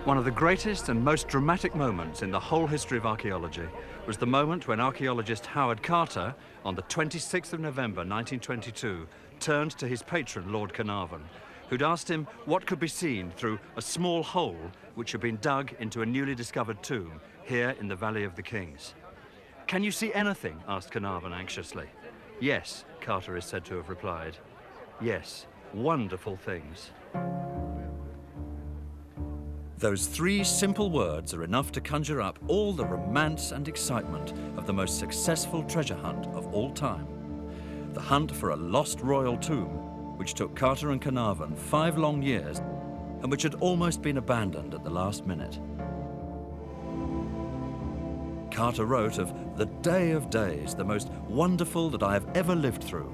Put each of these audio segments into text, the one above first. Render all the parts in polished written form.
One of the greatest and most dramatic moments in the whole history of archaeology was the moment when archaeologist Howard Carter, on the 26th of November 1922, turned to his patron, Lord Carnarvon, who'd asked him what could be seen through a small hole which had been dug into a newly discovered tomb here in the Valley of the Kings. "Can you see anything?" asked Carnarvon anxiously. "Yes," Carter is said to have replied. "Yes, wonderful things." Those three simple words are enough to conjure up all the romance and excitement of the most successful treasure hunt of all time. The hunt for a lost royal tomb, which took Carter and Carnarvon 5 long years and which had almost been abandoned at the last minute. Carter wrote of the day of days, the most wonderful that I have ever lived through.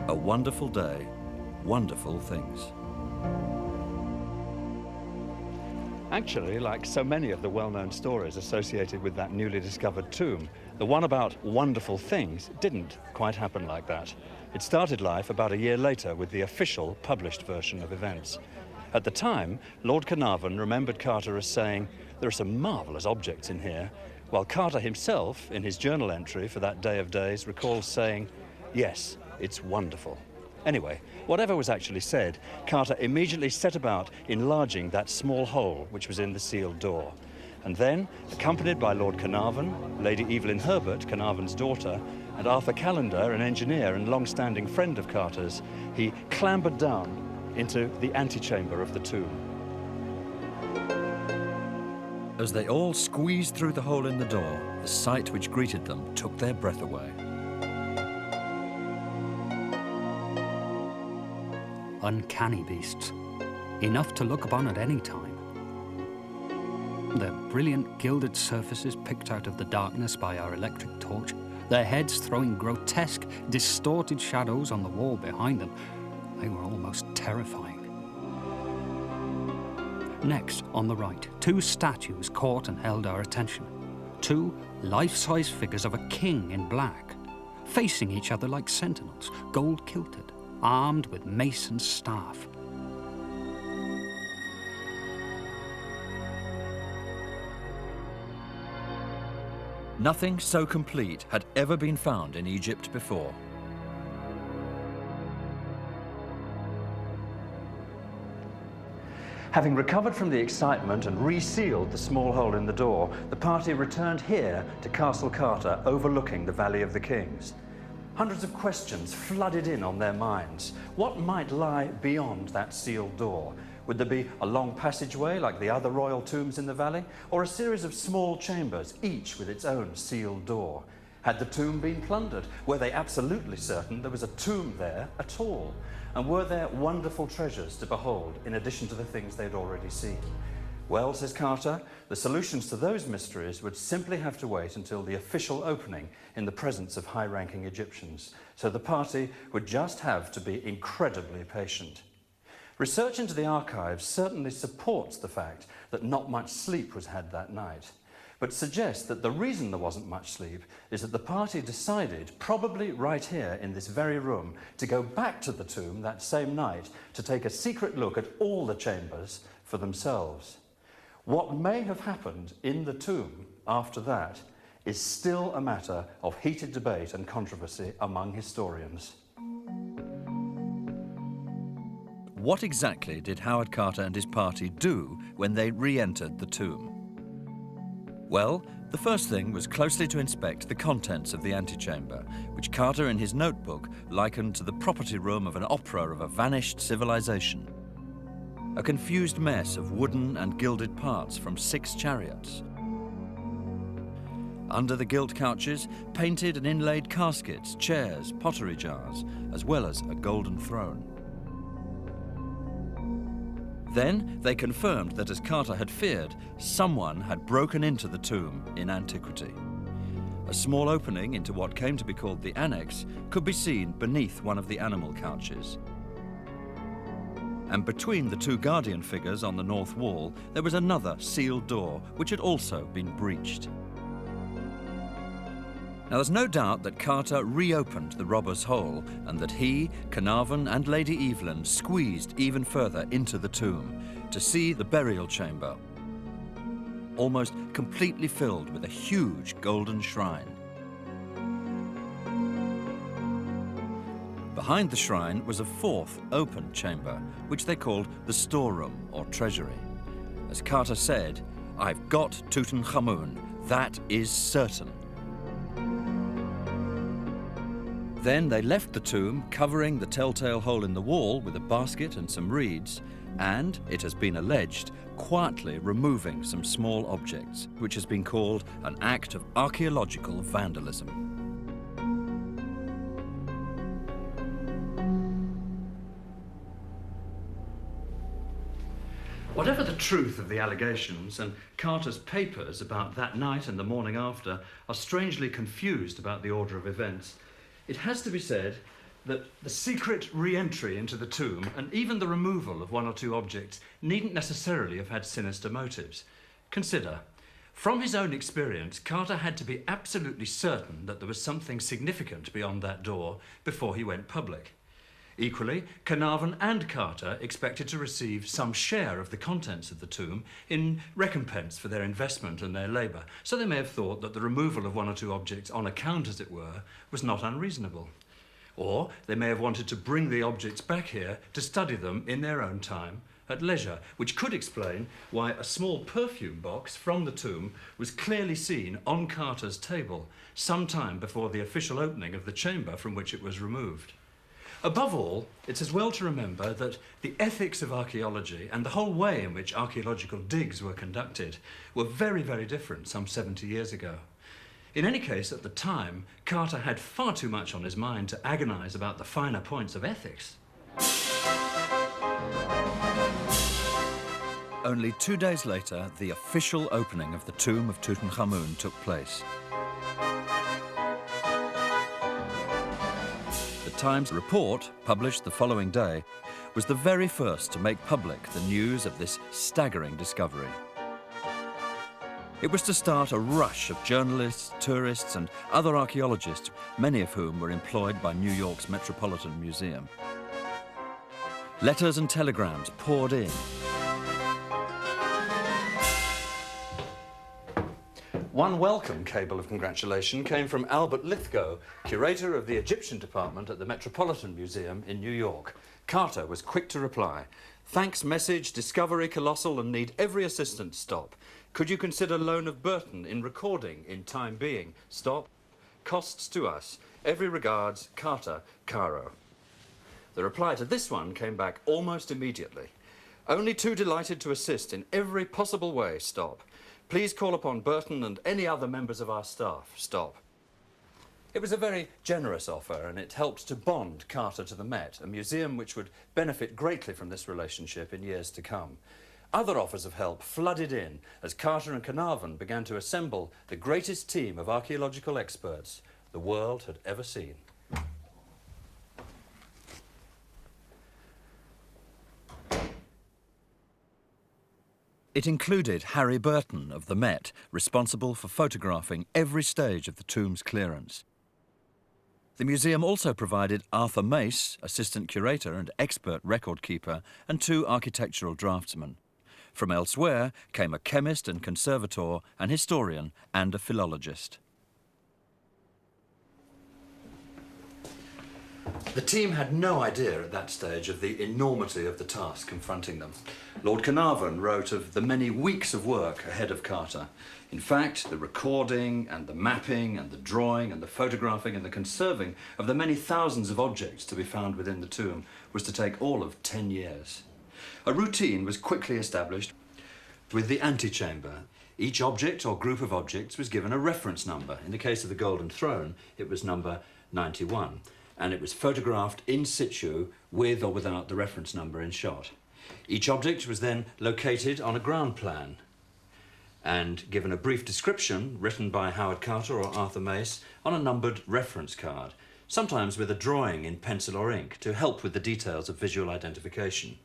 A wonderful day, wonderful things. Actually, like so many of the well-known stories associated with that newly discovered tomb, the one about wonderful things didn't quite happen like that. It started life about a year later with the official published version of events. At the time, Lord Carnarvon remembered Carter as saying, "There are some marvellous objects in here," while Carter himself, in his journal entry for that day of days, recalls saying, "Yes, it's wonderful." Anyway, whatever was actually said, Carter immediately set about enlarging that small hole which was in the sealed door. And then, accompanied by Lord Carnarvon, Lady Evelyn Herbert, Carnarvon's daughter, and Arthur Callender, an engineer and long-standing friend of Carter's, he clambered down into the antechamber of the tomb. As they all squeezed through the hole in the door, the sight which greeted them took their breath away. Uncanny beasts, enough to look upon at any time. Their brilliant gilded surfaces picked out of the darkness by our electric torch, their heads throwing grotesque, distorted shadows on the wall behind them, they were almost terrifying. Next, on the right, 2 statues caught and held our attention. 2 life-size figures of a king in black, facing each other like sentinels, gold-kilted, armed with mace and staff. Nothing so complete had ever been found in Egypt before. Having recovered from the excitement and resealed the small hole in the door, the party returned here to Castle Carter, overlooking the Valley of the Kings. Hundreds of questions flooded in on their minds. What might lie beyond that sealed door? Would there be a long passageway like the other royal tombs in the valley, or a series of small chambers, each with its own sealed door? Had the tomb been plundered? Were they absolutely certain there was a tomb there at all? And were there wonderful treasures to behold in addition to the things they'd already seen? Well, says Carter, the solutions to those mysteries would simply have to wait until the official opening in the presence of high-ranking Egyptians. So the party would just have to be incredibly patient. Research into the archives certainly supports the fact that not much sleep was had that night, but suggests that the reason there wasn't much sleep is that the party decided, probably right here in this very room, to go back to the tomb that same night to take a secret look at all the chambers for themselves. What may have happened in the tomb after that is still a matter of heated debate and controversy among historians. What exactly did Howard Carter and his party do when they re-entered the tomb? Well, the first thing was closely to inspect the contents of the antechamber, which Carter in his notebook likened to the property room of an opera of a vanished civilization. A confused mess of wooden and gilded parts from 6 chariots. Under the gilt couches, painted and inlaid caskets, chairs, pottery jars, as well as a golden throne. Then they confirmed that, as Carter had feared, someone had broken into the tomb in antiquity. A small opening into what came to be called the annex could be seen beneath one of the animal couches. And between the 2 guardian figures on the north wall, there was another sealed door which had also been breached. Now, there's no doubt that Carter reopened the robber's hole and that he, Carnarvon and Lady Evelyn squeezed even further into the tomb to see the burial chamber, almost completely filled with a huge golden shrine. Behind the shrine was a fourth open chamber, which they called the storeroom or treasury. As Carter said, "I've got Tutankhamun, that is certain." Then they left the tomb, covering the telltale hole in the wall with a basket and some reeds, and, it has been alleged, quietly removing some small objects, which has been called an act of archaeological vandalism. Whatever the truth of the allegations, and Carter's papers about that night and the morning after are strangely confused about the order of events, it has to be said that the secret re-entry into the tomb and even the removal of one or two objects needn't necessarily have had sinister motives. Consider, from his own experience, Carter had to be absolutely certain that there was something significant beyond that door before he went public. Equally, Carnarvon and Carter expected to receive some share of the contents of the tomb in recompense for their investment and their labour, so they may have thought that the removal of one or two objects on account, as it were, was not unreasonable. Or they may have wanted to bring the objects back here to study them in their own time, at leisure, which could explain why a small perfume box from the tomb was clearly seen on Carter's table some time before the official opening of the chamber from which it was removed. Above all, it's as well to remember that the ethics of archaeology and the whole way in which archaeological digs were conducted were very, very different some 70 years ago. In any case, at the time, Carter had far too much on his mind to agonise about the finer points of ethics. Only 2 days later, the official opening of the tomb of Tutankhamun took place. The Times report, published the following day, was the very first to make public the news of this staggering discovery. It was to start a rush of journalists, tourists, and other archaeologists, many of whom were employed by New York's Metropolitan Museum. Letters and telegrams poured in. One welcome cable of congratulation came from Albert Lithgow, curator of the Egyptian department at the Metropolitan Museum in New York. Carter was quick to reply. "Thanks message, discovery colossal and need every assistance. Stop. Could you consider loan of Burton in recording in time being? Stop. Costs to us. Every regards, Carter, Cairo." The reply to this one came back almost immediately. "Only too delighted to assist in every possible way. Stop. Please call upon Burton and any other members of our staff. Stop." It was a very generous offer, and it helped to bond Carter to the Met, a museum which would benefit greatly from this relationship in years to come. Other offers of help flooded in as Carter and Carnarvon began to assemble the greatest team of archaeological experts the world had ever seen. It included Harry Burton of the Met, responsible for photographing every stage of the tomb's clearance. The museum also provided Arthur Mace, assistant curator and expert record keeper, and 2 architectural draftsmen. From elsewhere came a chemist and conservator, an historian and a philologist. The team had no idea at that stage of the enormity of the task confronting them. Lord Carnarvon wrote of the many weeks of work ahead of Carter. In fact, the recording and the mapping and the drawing and the photographing and the conserving of the many thousands of objects to be found within the tomb was to take all of 10 years. A routine was quickly established with the antechamber. Each object or group of objects was given a reference number. In the case of the Golden Throne, it was number 91. And it was photographed in situ with or without the reference number in shot. Each object was then located on a ground plan and given a brief description written by Howard Carter or Arthur Mace on a numbered reference card, sometimes with a drawing in pencil or ink to help with the details of visual identification.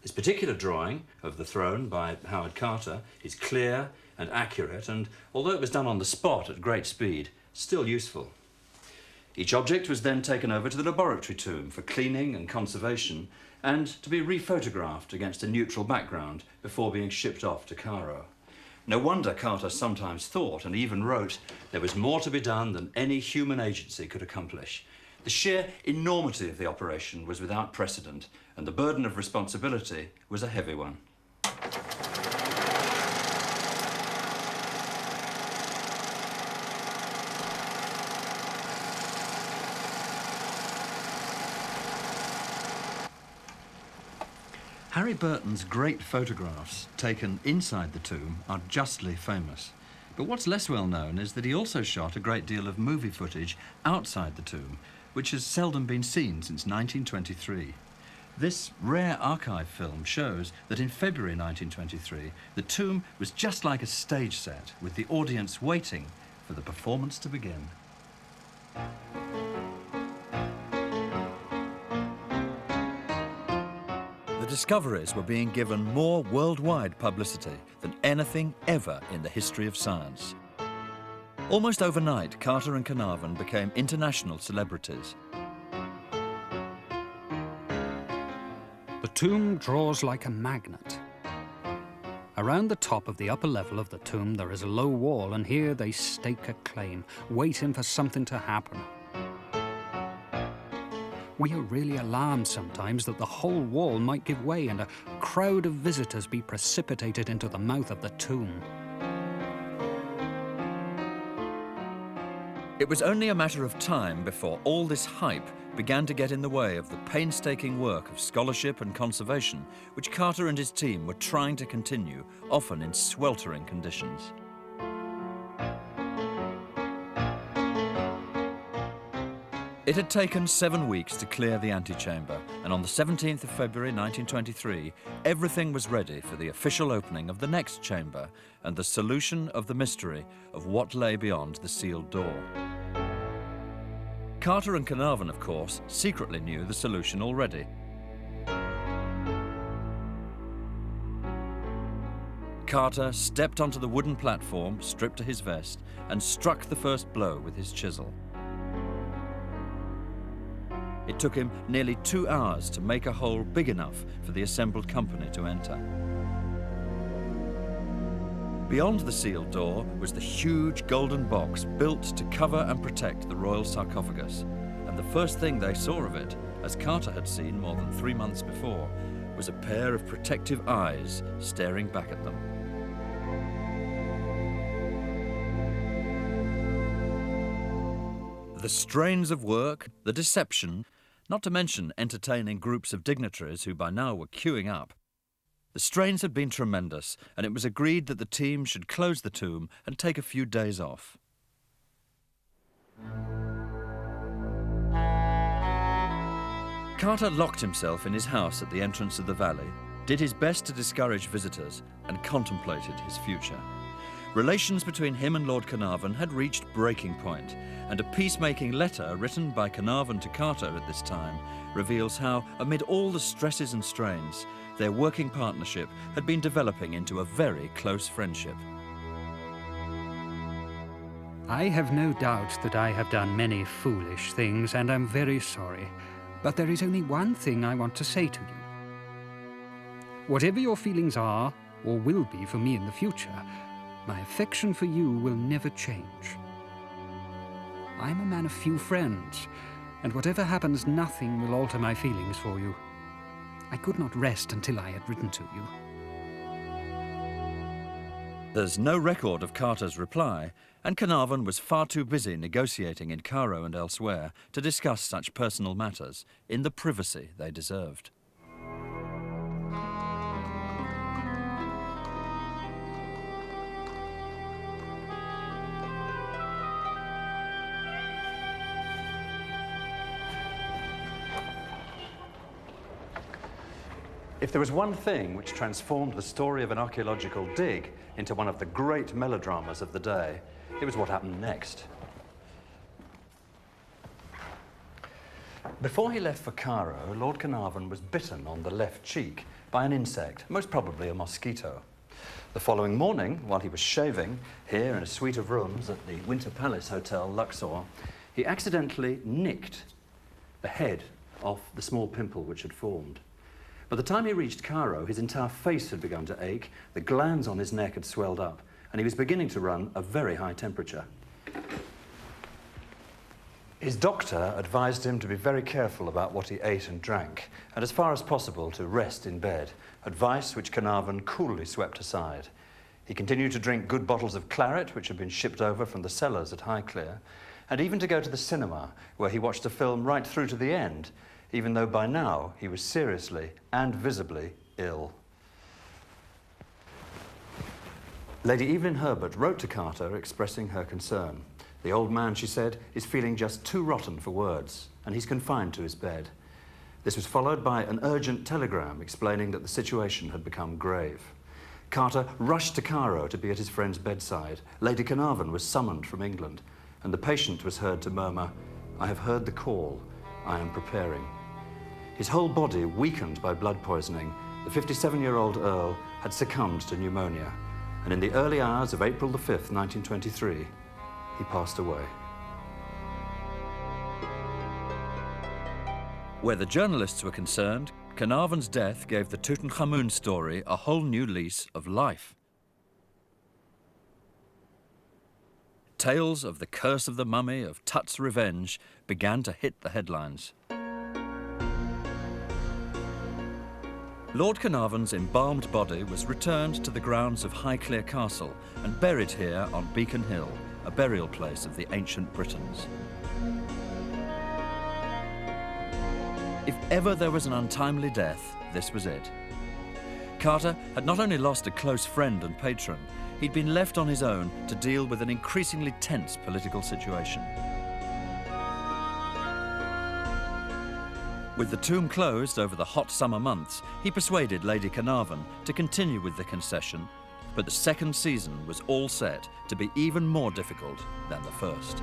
This particular drawing of the throne by Howard Carter is clear and accurate, and although it was done on the spot at great speed, still useful. Each object was then taken over to the laboratory tomb for cleaning and conservation, and to be rephotographed against a neutral background before being shipped off to Cairo. No wonder Carter sometimes thought, and even wrote, there was more to be done than any human agency could accomplish. The sheer enormity of the operation was without precedent, and the burden of responsibility was a heavy one. Harry Burton's great photographs taken inside the tomb are justly famous. But what's less well known is that he also shot a great deal of movie footage outside the tomb, which has seldom been seen since 1923. This rare archive film shows that in February 1923, the tomb was just like a stage set, with the audience waiting for the performance to begin. The discoveries were being given more worldwide publicity than anything ever in the history of science. Almost overnight, Carter and Carnarvon became international celebrities. The tomb draws like a magnet. Around the top of the upper level of the tomb there is a low wall, and here they stake a claim, waiting for something to happen. We are really alarmed sometimes that the whole wall might give way and a crowd of visitors be precipitated into the mouth of the tomb. It was only a matter of time before all this hype began to get in the way of the painstaking work of scholarship and conservation which Carter and his team were trying to continue, often in sweltering conditions. It had taken 7 weeks to clear the antechamber, and on the 17th of February 1923, everything was ready for the official opening of the next chamber and the solution of the mystery of what lay beyond the sealed door. Carter and Carnarvon, of course, secretly knew the solution already. Carter stepped onto the wooden platform, stripped to his vest, and struck the first blow with his chisel. It took him nearly 2 hours to make a hole big enough for the assembled company to enter. Beyond the sealed door was the huge golden box built to cover and protect the royal sarcophagus, and the first thing they saw of it, as Carter had seen more than 3 months before, was a pair of protective eyes staring back at them. The strains of work, the deception, not to mention entertaining groups of dignitaries who by now were queuing up. The strains had been tremendous, and it was agreed that the team should close the tomb and take a few days off. Carter locked himself in his house at the entrance of the valley, did his best to discourage visitors, and contemplated his future. Relations between him and Lord Carnarvon had reached breaking point, and a peacemaking letter written by Carnarvon to Carter at this time reveals how, amid all the stresses and strains, their working partnership had been developing into a very close friendship. I have no doubt that I have done many foolish things, and I'm very sorry. But there is only one thing I want to say to you. Whatever your feelings are, or will be for me in the future, my affection for you will never change. I'm a man of few friends, and whatever happens, nothing will alter my feelings for you. I could not rest until I had written to you. There's no record of Carter's reply, and Carnarvon was far too busy negotiating in Cairo and elsewhere to discuss such personal matters in the privacy they deserved. If there was one thing which transformed the story of an archaeological dig into one of the great melodramas of the day, it was what happened next. Before he left for Cairo, Lord Carnarvon was bitten on the left cheek by an insect, most probably a mosquito. The following morning, while he was shaving here in a suite of rooms at the Winter Palace Hotel, Luxor, he accidentally nicked the head off the small pimple which had formed. By the time he reached Cairo, his entire face had begun to ache, the glands on his neck had swelled up, and he was beginning to run a very high temperature. His doctor advised him to be very careful about what he ate and drank, and as far as possible to rest in bed, advice which Carnarvon coolly swept aside. He continued to drink good bottles of claret, which had been shipped over from the cellars at Highclere, and even to go to the cinema, where he watched a film right through to the end, even though by now he was seriously and visibly ill. Lady Evelyn Herbert wrote to Carter expressing her concern. The old man, she said, is feeling just too rotten for words, and he's confined to his bed. This was followed by an urgent telegram explaining that the situation had become grave. Carter rushed to Cairo to be at his friend's bedside. Lady Carnarvon was summoned from England, and the patient was heard to murmur, "I have heard the call. I am preparing." His whole body weakened by blood poisoning, the 57-year-old Earl had succumbed to pneumonia, and in the early hours of April the 5th, 1923, he passed away. Where the journalists were concerned, Carnarvon's death gave the Tutankhamun story a whole new lease of life. Tales of the curse of the mummy, of Tut's revenge, began to hit the headlines. Lord Carnarvon's embalmed body was returned to the grounds of Highclere Castle and buried here on Beacon Hill, a burial place of the ancient Britons. If ever there was an untimely death, this was it. Carter had not only lost a close friend and patron, he'd been left on his own to deal with an increasingly tense political situation. With the tomb closed over the hot summer months, he persuaded Lady Carnarvon to continue with the concession, but the second season was all set to be even more difficult than the first.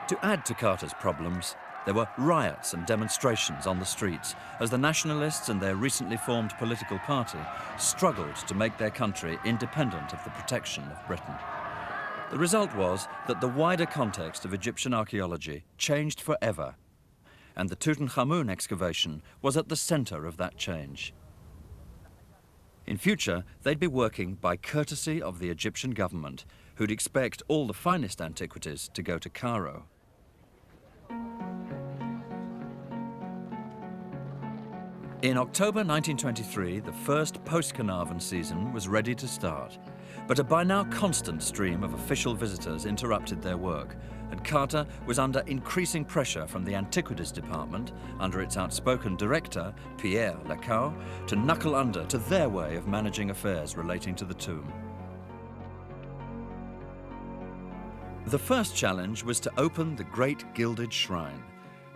To add to Carter's problems, there were riots and demonstrations on the streets as the nationalists and their recently formed political party struggled to make their country independent of the protection of Britain. The result was that the wider context of Egyptian archaeology changed forever, and the Tutankhamun excavation was at the center of that change. In future, they'd be working by courtesy of the Egyptian government, who'd expect all the finest antiquities to go to Cairo. In October 1923, the first post-Carnarvon season was ready to start, but a by now constant stream of official visitors interrupted their work, and Carter was under increasing pressure from the Antiquities Department, under its outspoken director, Pierre Lecoux, to knuckle under to their way of managing affairs relating to the tomb. The first challenge was to open the great gilded shrine.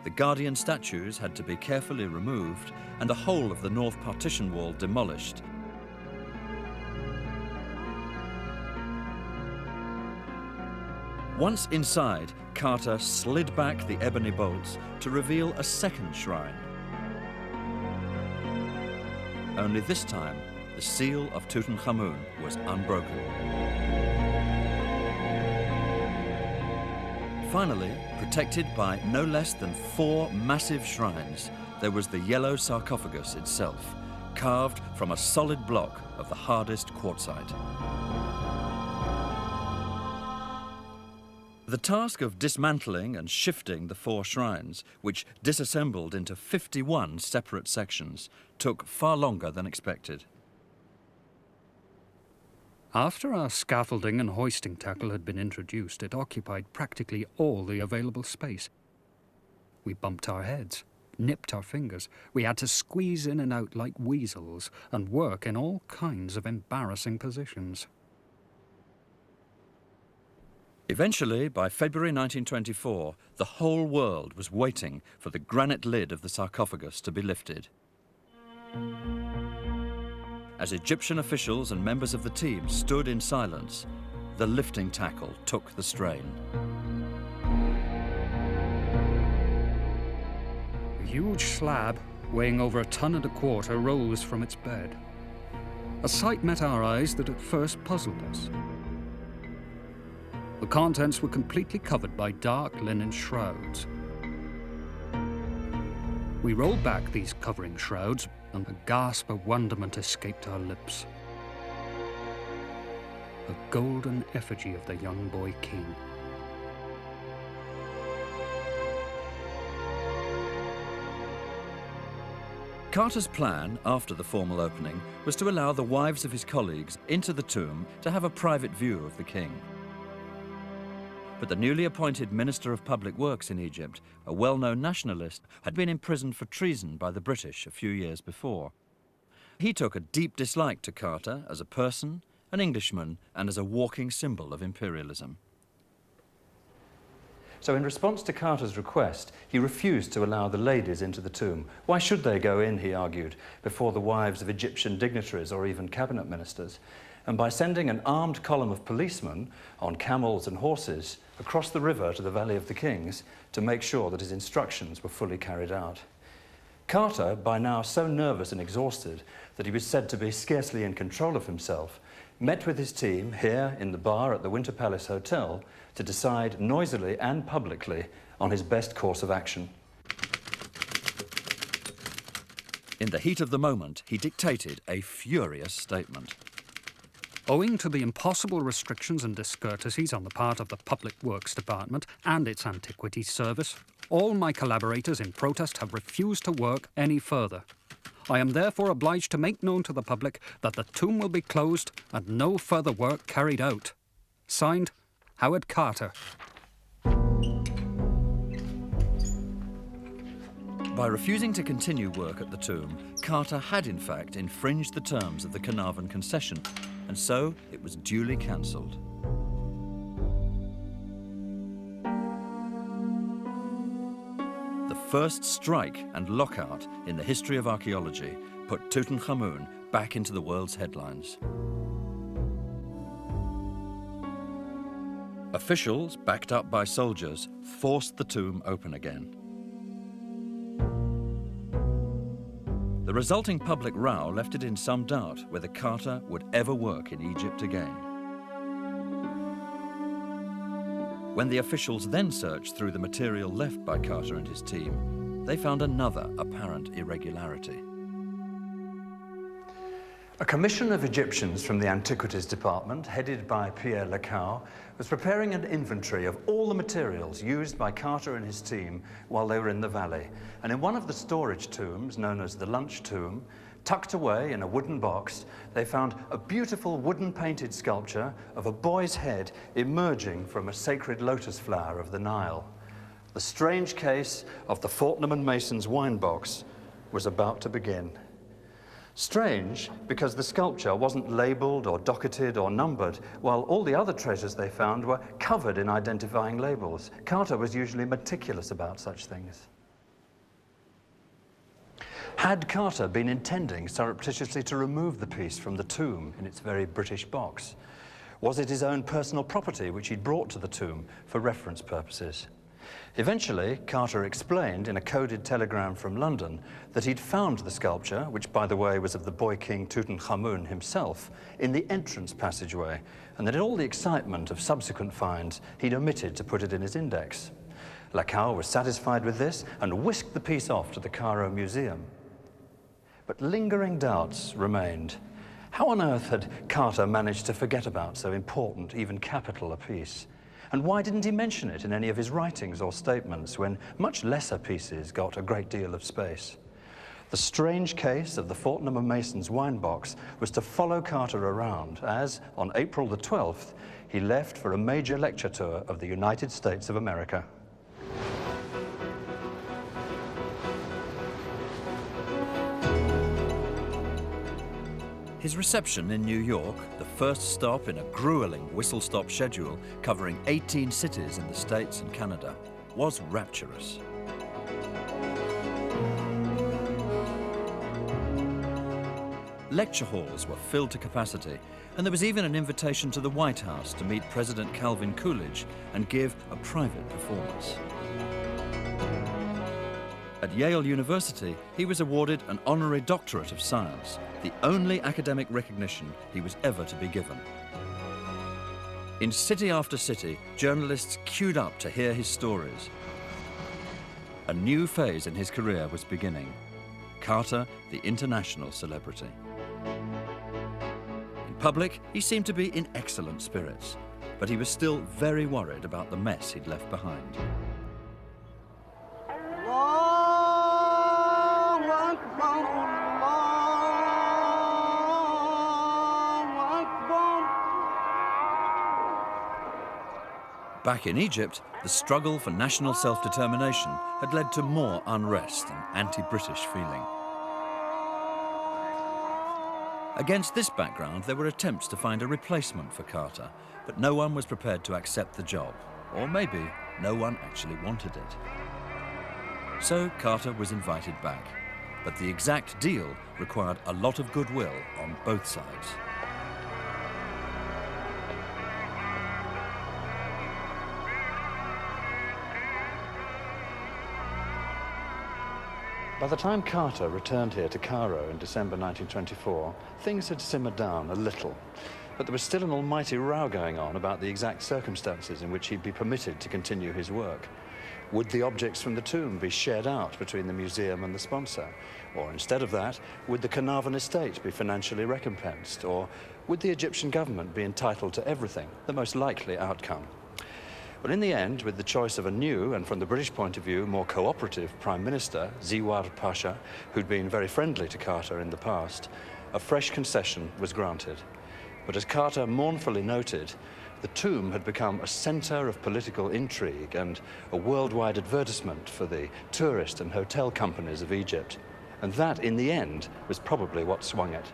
The guardian statues had to be carefully removed and the whole of the north partition wall demolished. Once inside, Carter slid back the ebony bolts to reveal a second shrine. Only this time, the seal of Tutankhamun was unbroken. Finally, protected by no less than 4 massive shrines, there was the yellow sarcophagus itself, carved from a solid block of the hardest quartzite. The task of dismantling and shifting the 4 shrines, which disassembled into 51 separate sections, took far longer than expected. After our scaffolding and hoisting tackle had been introduced, it occupied practically all the available space. We bumped our heads, nipped our fingers. We had to squeeze in and out like weasels and work in all kinds of embarrassing positions. Eventually, by February 1924, the whole world was waiting for the granite lid of the sarcophagus to be lifted. As Egyptian officials and members of the team stood in silence, the lifting tackle took the strain. A huge slab, weighing over 1.25 tons, rose from its bed. A sight met our eyes that at first puzzled us. The contents were completely covered by dark linen shrouds. We rolled back these covering shrouds, and a gasp of wonderment escaped our lips. A golden effigy of the young boy king. Carter's plan, after the formal opening, was to allow the wives of his colleagues into the tomb to have a private view of the king. But the newly appointed Minister of Public Works in Egypt, a well-known nationalist, had been imprisoned for treason by the British a few years before. He took a deep dislike to Carter as a person, an Englishman, and as a walking symbol of imperialism. So in response to Carter's request, he refused to allow the ladies into the tomb. Why should they go in, he argued, before the wives of Egyptian dignitaries or even cabinet ministers? And by sending an armed column of policemen on camels and horses across the river to the Valley of the Kings to make sure that his instructions were fully carried out. Carter, by now so nervous and exhausted that he was said to be scarcely in control of himself, met with his team here in the bar at the Winter Palace Hotel to decide noisily and publicly on his best course of action. In the heat of the moment, he dictated a furious statement. Owing to the impossible restrictions and discourtesies on the part of the Public Works Department and its Antiquities Service, all my collaborators in protest have refused to work any further. I am therefore obliged to make known to the public that the tomb will be closed and no further work carried out. Signed, Howard Carter. By refusing to continue work at the tomb, Carter had in fact infringed the terms of the Carnarvon concession, and so it was duly cancelled. The first strike and lockout in the history of archaeology put Tutankhamun back into the world's headlines. Officials, backed up by soldiers, forced the tomb open again. The resulting public row left it in some doubt whether Carter would ever work in Egypt again. When the officials then searched through the material left by Carter and his team, they found another apparent irregularity. A commission of Egyptians from the Antiquities Department, headed by Pierre Lecow, was preparing an inventory of all the materials used by Carter and his team while they were in the valley. And in one of the storage tombs, known as the Lunch Tomb, tucked away in a wooden box, they found a beautiful wooden painted sculpture of a boy's head emerging from a sacred lotus flower of the Nile. The strange case of the Fortnum and Mason's wine box was about to begin. Strange because the sculpture wasn't labelled or docketed or numbered, while all the other treasures they found were covered in identifying labels. Carter was usually meticulous about such things. Had Carter been intending surreptitiously to remove the piece from the tomb in its very British box? Was it his own personal property which he'd brought to the tomb for reference purposes? Eventually, Carter explained in a coded telegram from London that he'd found the sculpture, which by the way was of the boy king Tutankhamun himself, in the entrance passageway, and that in all the excitement of subsequent finds, he'd omitted to put it in his index. Lecow was satisfied with this and whisked the piece off to the Cairo Museum. But lingering doubts remained. How on earth had Carter managed to forget about so important, even capital a piece? And why didn't he mention it in any of his writings or statements when much lesser pieces got a great deal of space? The strange case of the Fortnum and Mason's wine box was to follow Carter around as, on April the 12th, he left for a major lecture tour of the United States of America. His reception in New York, the first stop in a grueling whistle-stop schedule covering 18 cities in the States and Canada, was rapturous. Lecture halls were filled to capacity, and there was even an invitation to the White House to meet President Calvin Coolidge and give a private performance. At Yale University, he was awarded an honorary doctorate of science, the only academic recognition he was ever to be given. In city after city, journalists queued up to hear his stories. A new phase in his career was beginning. Carter, the international celebrity. In public, he seemed to be in excellent spirits, but he was still very worried about the mess he'd left behind. Back in Egypt, the struggle for national self-determination had led to more unrest and anti-British feeling. Against this background, there were attempts to find a replacement for Carter, but no one was prepared to accept the job, or maybe no one actually wanted it. So Carter was invited back, but the exact deal required a lot of goodwill on both sides. By the time Carter returned here to Cairo in December 1924, things had simmered down a little, but there was still an almighty row going on about the exact circumstances in which he'd be permitted to continue his work. Would the objects from the tomb be shared out between the museum and the sponsor? Or instead of that, would the Carnarvon estate be financially recompensed? Or would the Egyptian government be entitled to everything, the most likely outcome? But in the end, with the choice of a new, and from the British point of view, more cooperative Prime Minister, Ziwar Pasha, who'd been very friendly to Carter in the past, a fresh concession was granted. But as Carter mournfully noted, the tomb had become a centre of political intrigue and a worldwide advertisement for the tourist and hotel companies of Egypt. And that, in the end, was probably what swung it.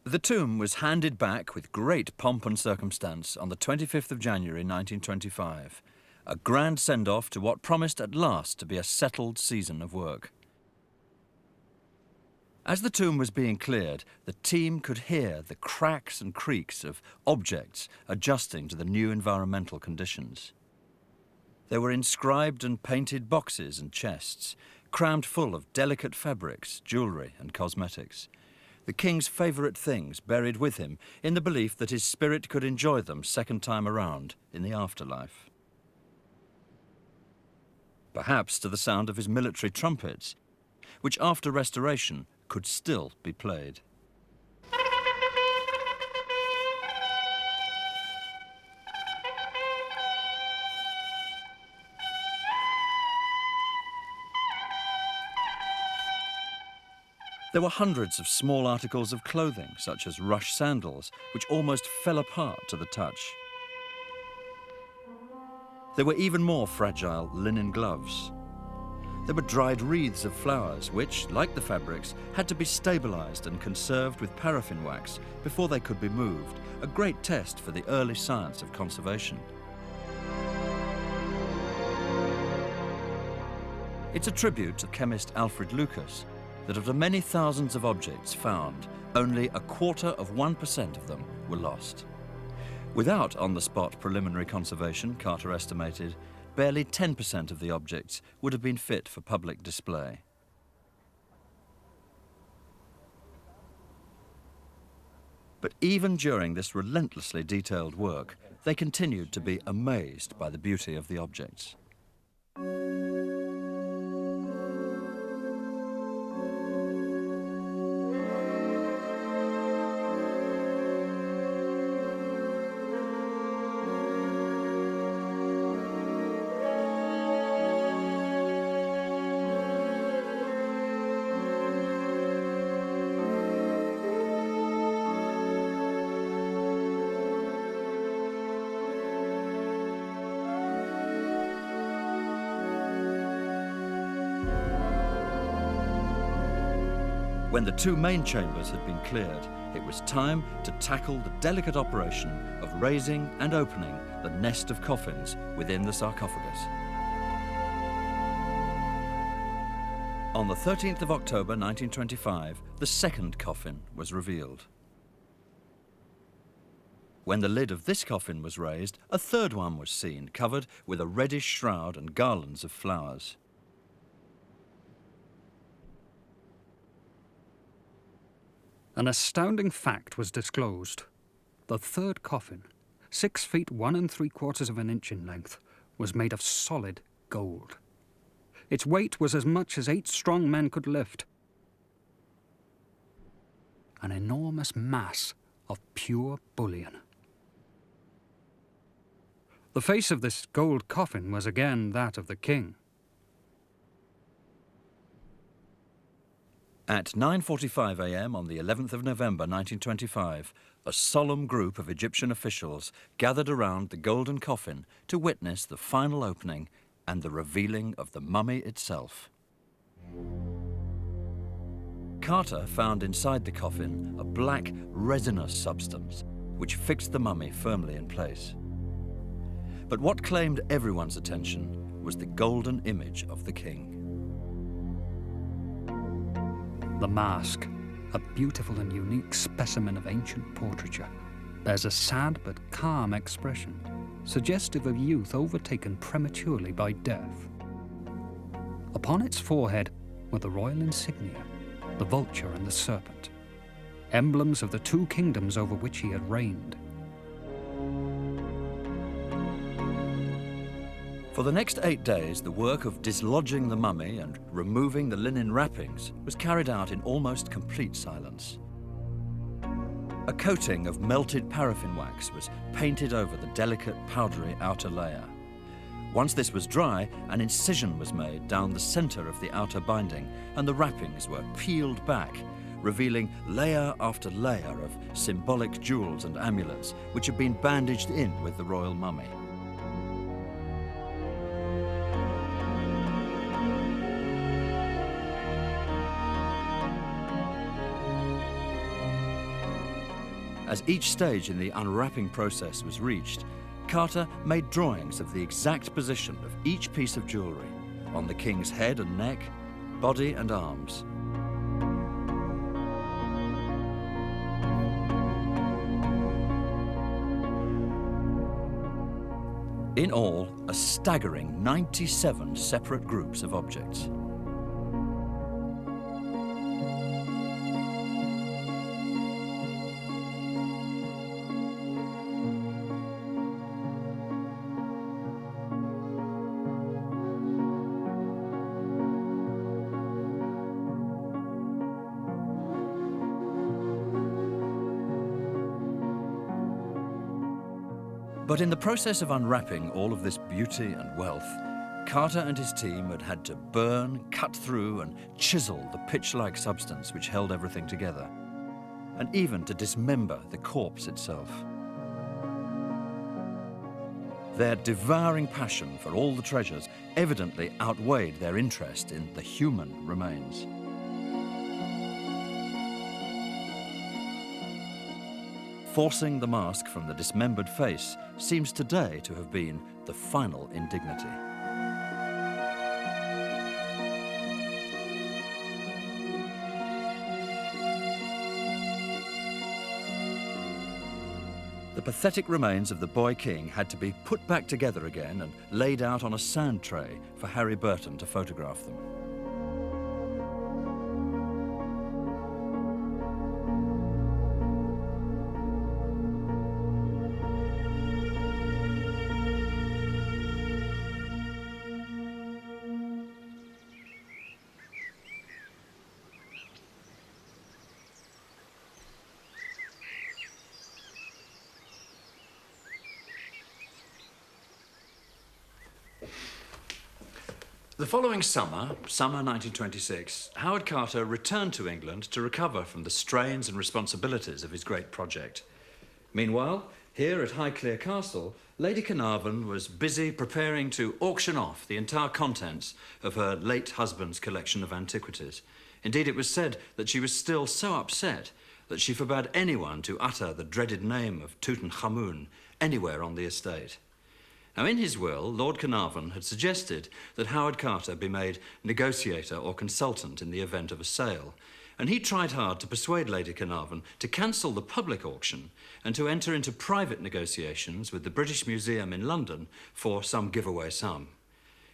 The tomb was handed back with great pomp and circumstance on the 25th of January 1925, a grand send-off to what promised at last to be a settled season of work. As the tomb was being cleared, the team could hear the cracks and creaks of objects adjusting to the new environmental conditions. There were inscribed and painted boxes and chests, crammed full of delicate fabrics, jewellery and cosmetics. The king's favourite things buried with him in the belief that his spirit could enjoy them second time around in the afterlife. Perhaps to the sound of his military trumpets, which after restoration could still be played. There were hundreds of small articles of clothing, such as rush sandals, which almost fell apart to the touch. There were even more fragile linen gloves. There were dried wreaths of flowers, which, like the fabrics, had to be stabilized and conserved with paraffin wax before they could be moved, a great test for the early science of conservation. It's a tribute to chemist Alfred Lucas that of the many thousands of objects found, only 1/4% of them were lost. Without on-the-spot preliminary conservation, Carter estimated, barely 10% of the objects would have been fit for public display. But even during this relentlessly detailed work, they continued to be amazed by the beauty of the objects. When the two main chambers had been cleared, it was time to tackle the delicate operation of raising and opening the nest of coffins within the sarcophagus. On the 13th of October 1925, the second coffin was revealed. When the lid of this coffin was raised, a third one was seen, covered with a reddish shroud and garlands of flowers. An astounding fact was disclosed. The third coffin, 6 feet 1 3/4 of an inch in length, was made of solid gold. Its weight was as much as 8 strong men could lift. An enormous mass of pure bullion. The face of this gold coffin was again that of the king. At 9:45 a.m. on the 11th of November 1925, a solemn group of Egyptian officials gathered around the golden coffin to witness the final opening and the revealing of the mummy itself. Carter found inside the coffin a black, resinous substance which fixed the mummy firmly in place. But what claimed everyone's attention was the golden image of the king. The mask, a beautiful and unique specimen of ancient portraiture, bears a sad but calm expression, suggestive of youth overtaken prematurely by death. Upon its forehead were the royal insignia, the vulture and the serpent, emblems of the 2 kingdoms over which he had reigned. For the next 8 days, the work of dislodging the mummy and removing the linen wrappings was carried out in almost complete silence. A coating of melted paraffin wax was painted over the delicate, powdery outer layer. Once this was dry, an incision was made down the center of the outer binding, and the wrappings were peeled back, revealing layer after layer of symbolic jewels and amulets which had been bandaged in with the royal mummy. As each stage in the unwrapping process was reached, Carter made drawings of the exact position of each piece of jewellery on the king's head and neck, body and arms. In all, a staggering 97 separate groups of objects. But in the process of unwrapping all of this beauty and wealth, Carter and his team had had to burn, cut through, and chisel the pitch-like substance which held everything together, and even to dismember the corpse itself. Their devouring passion for all the treasures evidently outweighed their interest in the human remains. Forcing the mask from the dismembered face seems today to have been the final indignity. The pathetic remains of the boy king had to be put back together again and laid out on a sand tray for Harry Burton to photograph them. The following summer 1926, Howard Carter returned to England to recover from the strains and responsibilities of his great project. Meanwhile, here at Highclere Castle, Lady Carnarvon was busy preparing to auction off the entire contents of her late husband's collection of antiquities. Indeed, it was said that she was still so upset that she forbade anyone to utter the dreaded name of Tutankhamun anywhere on the estate. Now, in his will, Lord Carnarvon had suggested that Howard Carter be made negotiator or consultant in the event of a sale, and he tried hard to persuade Lady Carnarvon to cancel the public auction and to enter into private negotiations with the British Museum in London for some giveaway sum.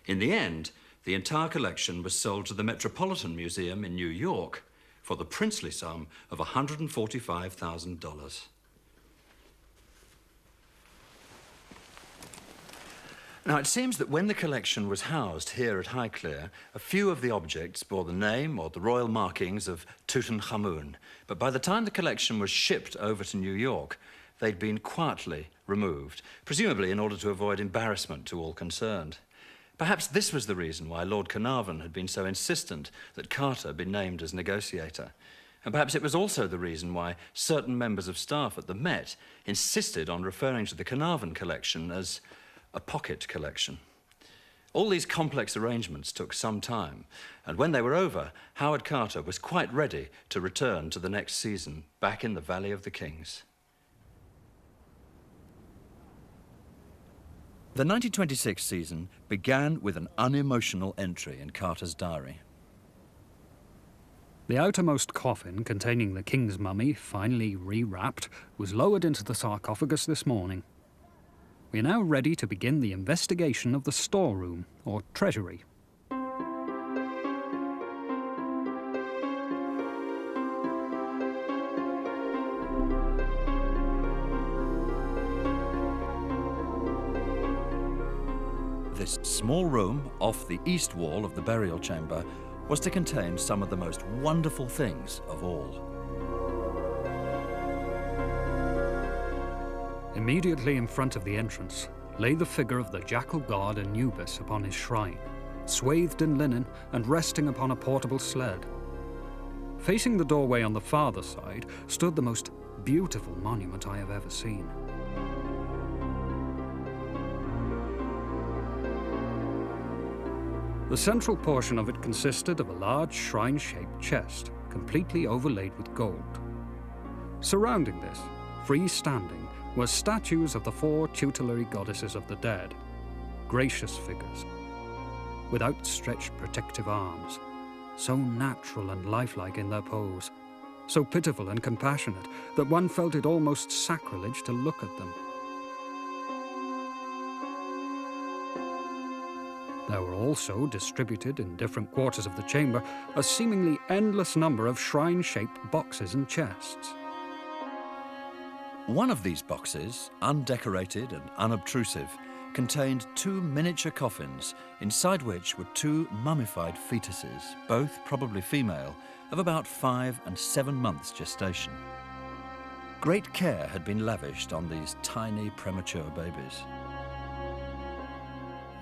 In the end, the entire collection was sold to the Metropolitan Museum in New York for the princely sum of $145,000. Now, it seems that when the collection was housed here at Highclere, a few of the objects bore the name or the royal markings of Tutankhamun. But by the time the collection was shipped over to New York, they'd been quietly removed, presumably in order to avoid embarrassment to all concerned. Perhaps this was the reason why Lord Carnarvon had been so insistent that Carter be named as negotiator. And perhaps it was also the reason why certain members of staff at the Met insisted on referring to the Carnarvon collection as a pocket collection. All these complex arrangements took some time, and when they were over, Howard Carter was quite ready to return to the next season back in the Valley of the Kings. The 1926 season began with an unemotional entry in Carter's diary. The outermost coffin containing the king's mummy, finally rewrapped, was lowered into the sarcophagus this morning. We are now ready to begin the investigation of the storeroom, or treasury. This small room off the east wall of the burial chamber was to contain some of the most wonderful things of all. Immediately in front of the entrance lay the figure of the jackal god Anubis upon his shrine, swathed in linen and resting upon a portable sled. Facing the doorway on the farther side stood the most beautiful monument I have ever seen. The central portion of it consisted of a large shrine-shaped chest, completely overlaid with gold. Surrounding this, freestanding, were statues of the 4 tutelary goddesses of the dead, gracious figures, with outstretched protective arms, so natural and lifelike in their pose, so pitiful and compassionate that one felt it almost sacrilege to look at them. There were also distributed in different quarters of the chamber a seemingly endless number of shrine-shaped boxes and chests. One of these boxes, undecorated and unobtrusive, contained 2 miniature coffins, inside which were 2 mummified fetuses, both probably female, of about 5 and 7 months gestation. Great care had been lavished on these tiny premature babies.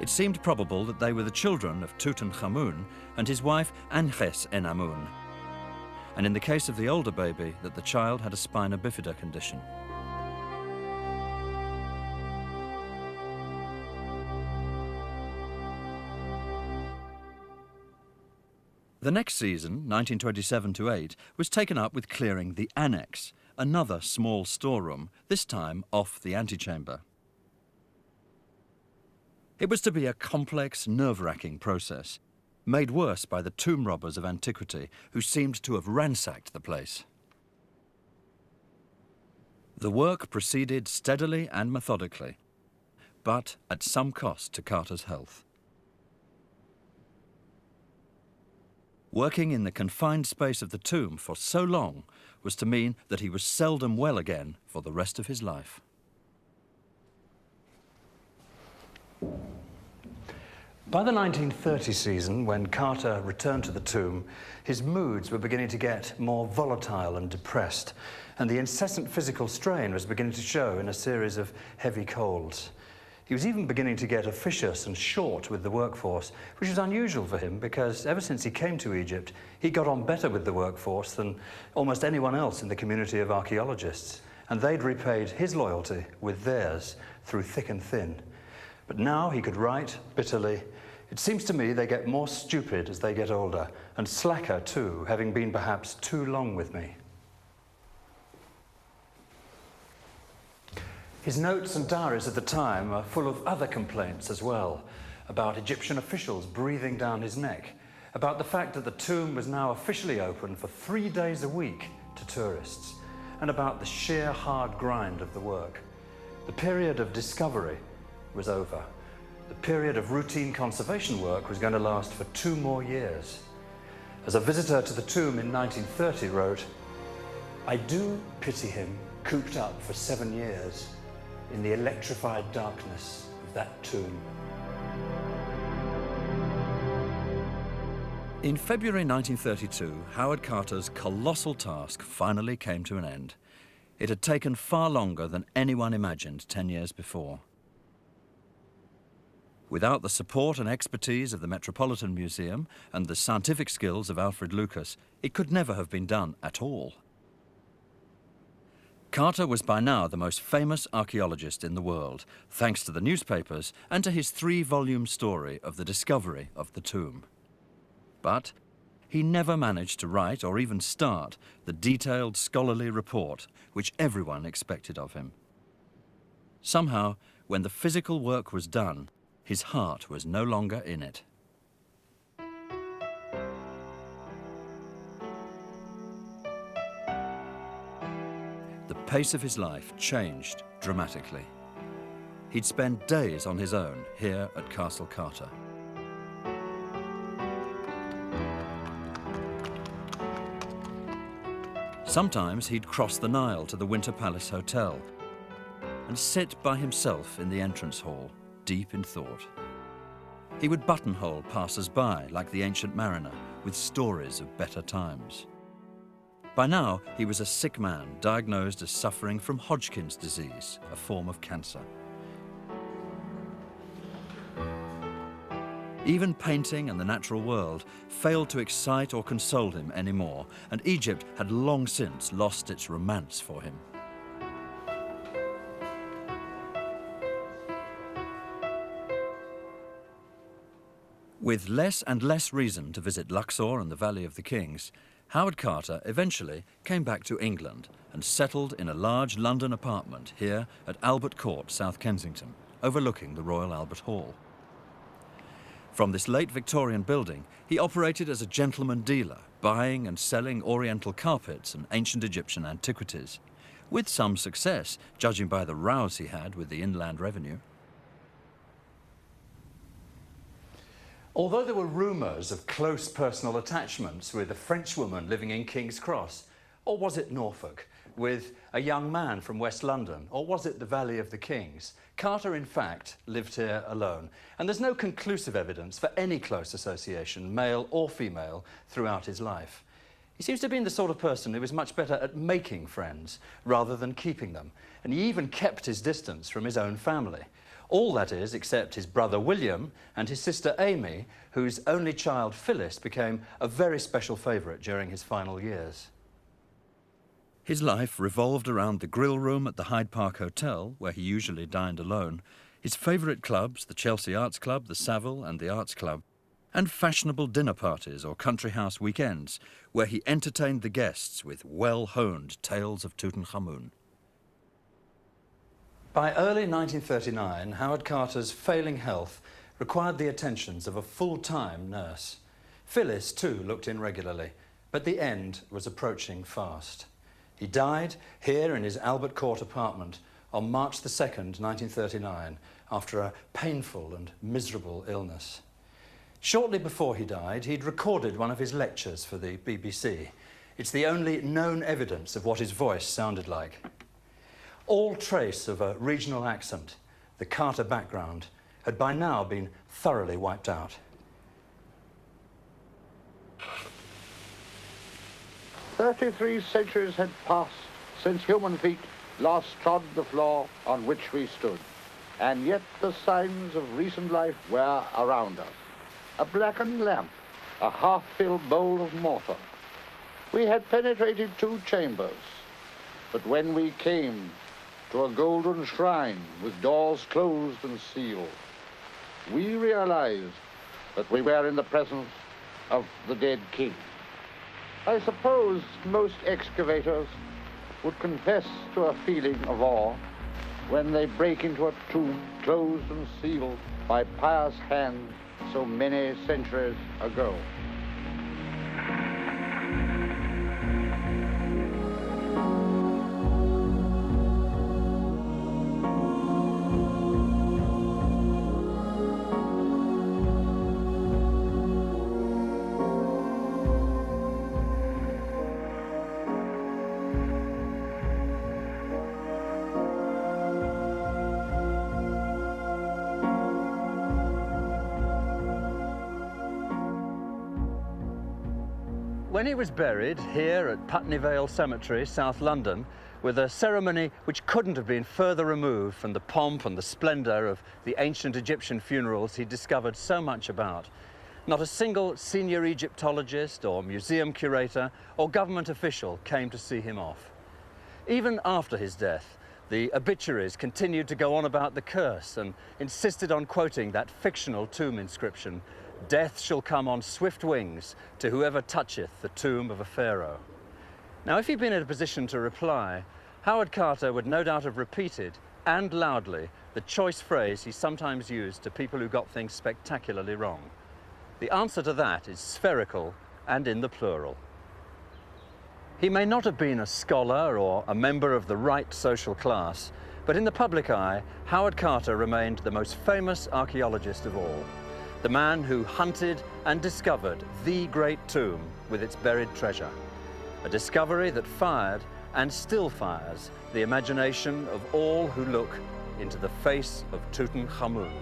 It seemed probable that they were the children of Tutankhamun and his wife Ankhes-en-Amun, and in the case of the older baby, that the child had a spina bifida condition. The next season, 1927-8, was taken up with clearing the annex, another small storeroom, this time off the antechamber. It was to be a complex, nerve-wracking process, made worse by the tomb robbers of antiquity who seemed to have ransacked the place. The work proceeded steadily and methodically, but at some cost to Carter's health. Working in the confined space of the tomb for so long was to mean that he was seldom well again for the rest of his life. By the 1930 season, when Carter returned to the tomb, his moods were beginning to get more volatile and depressed, and the incessant physical strain was beginning to show in a series of heavy colds. He was even beginning to get officious and short with the workforce, which was unusual for him because ever since he came to Egypt, he got on better with the workforce than almost anyone else in the community of archaeologists, and they'd repaid his loyalty with theirs through thick and thin. But now he could write bitterly, "It seems to me they get more stupid as they get older, and slacker too, having been perhaps too long with me." His notes and diaries at the time are full of other complaints as well, about Egyptian officials breathing down his neck, about the fact that the tomb was now officially open for 3 days a week to tourists, and about the sheer hard grind of the work. The period of discovery was over. The period of routine conservation work was going to last for 2 more years. As a visitor to the tomb in 1930 wrote, "I do pity him cooped up for 7 years in the electrified darkness of that tomb." In February 1932, Howard Carter's colossal task finally came to an end. It had taken far longer than anyone imagined 10 years before. Without the support and expertise of the Metropolitan Museum and the scientific skills of Alfred Lucas, it could never have been done at all. Carter was by now the most famous archaeologist in the world, thanks to the newspapers and to his 3-volume story of the discovery of the tomb. But he never managed to write or even start the detailed scholarly report which everyone expected of him. Somehow, when the physical work was done, his heart was no longer in it. The pace of his life changed dramatically. He'd spend days on his own here at Castle Carter. Sometimes he'd cross the Nile to the Winter Palace Hotel and sit by himself in the entrance hall, deep in thought. He would buttonhole passers-by like the ancient mariner with stories of better times. By now, he was a sick man diagnosed as suffering from Hodgkin's disease, a form of cancer. Even painting and the natural world failed to excite or console him anymore, and Egypt had long since lost its romance for him. With less and less reason to visit Luxor and the Valley of the Kings, Howard Carter eventually came back to England and settled in a large London apartment here at Albert Court, South Kensington, overlooking the Royal Albert Hall. From this late Victorian building, he operated as a gentleman dealer, buying and selling Oriental carpets and ancient Egyptian antiquities, with some success, judging by the rows he had with the Inland Revenue. Although there were rumours of close personal attachments with a French woman living in King's Cross, or was it Norfolk, with a young man from West London, or was it the Valley of the Kings, Carter, in fact, lived here alone. And there's no conclusive evidence for any close association, male or female, throughout his life. He seems to have been the sort of person who was much better at making friends rather than keeping them. And he even kept his distance from his own family. All that is, except his brother William and his sister Amy, whose only child Phyllis became a very special favourite during his final years. His life revolved around the grill room at the Hyde Park Hotel, where he usually dined alone, his favourite clubs, the Chelsea Arts Club, the Savile and the Arts Club, and fashionable dinner parties or country house weekends, where he entertained the guests with well-honed tales of Tutankhamun. By early 1939, Howard Carter's failing health required the attentions of a full-time nurse. Phyllis, too, looked in regularly, but the end was approaching fast. He died here in his Albert Court apartment on March the 2nd, 1939, after a painful and miserable illness. Shortly before he died, he'd recorded one of his lectures for the BBC. It's the only known evidence of what his voice sounded like. All trace of a regional accent, the Carter background, had by now been thoroughly wiped out. "33 centuries had passed since human feet last trod the floor on which we stood, and yet the signs of recent life were around us. A blackened lamp, a half-filled bowl of mortar. We had penetrated 2 chambers, but when we came to a golden shrine with doors closed and sealed, we realized that we were in the presence of the dead king. I suppose most excavators would confess to a feeling of awe when they break into a tomb closed and sealed by pious hands so many centuries ago. When he was buried here at Putney Vale Cemetery, South London, with a ceremony which couldn't have been further removed from the pomp and the splendour of the ancient Egyptian funerals he discovered so much about, not a single senior Egyptologist or museum curator or government official came to see him off. Even after his death, the obituaries continued to go on about the curse and insisted on quoting that fictional tomb inscription, "Death shall come on swift wings to whoever toucheth the tomb of a pharaoh." Now, if he'd been in a position to reply, Howard Carter would no doubt have repeated, and loudly, the choice phrase he sometimes used to people who got things spectacularly wrong. The answer to that is spherical and in the plural. He may not have been a scholar or a member of the right social class, but in the public eye, Howard Carter remained the most famous archaeologist of all, the man who hunted and discovered the great tomb with its buried treasure, a discovery that fired and still fires the imagination of all who look into the face of Tutankhamun.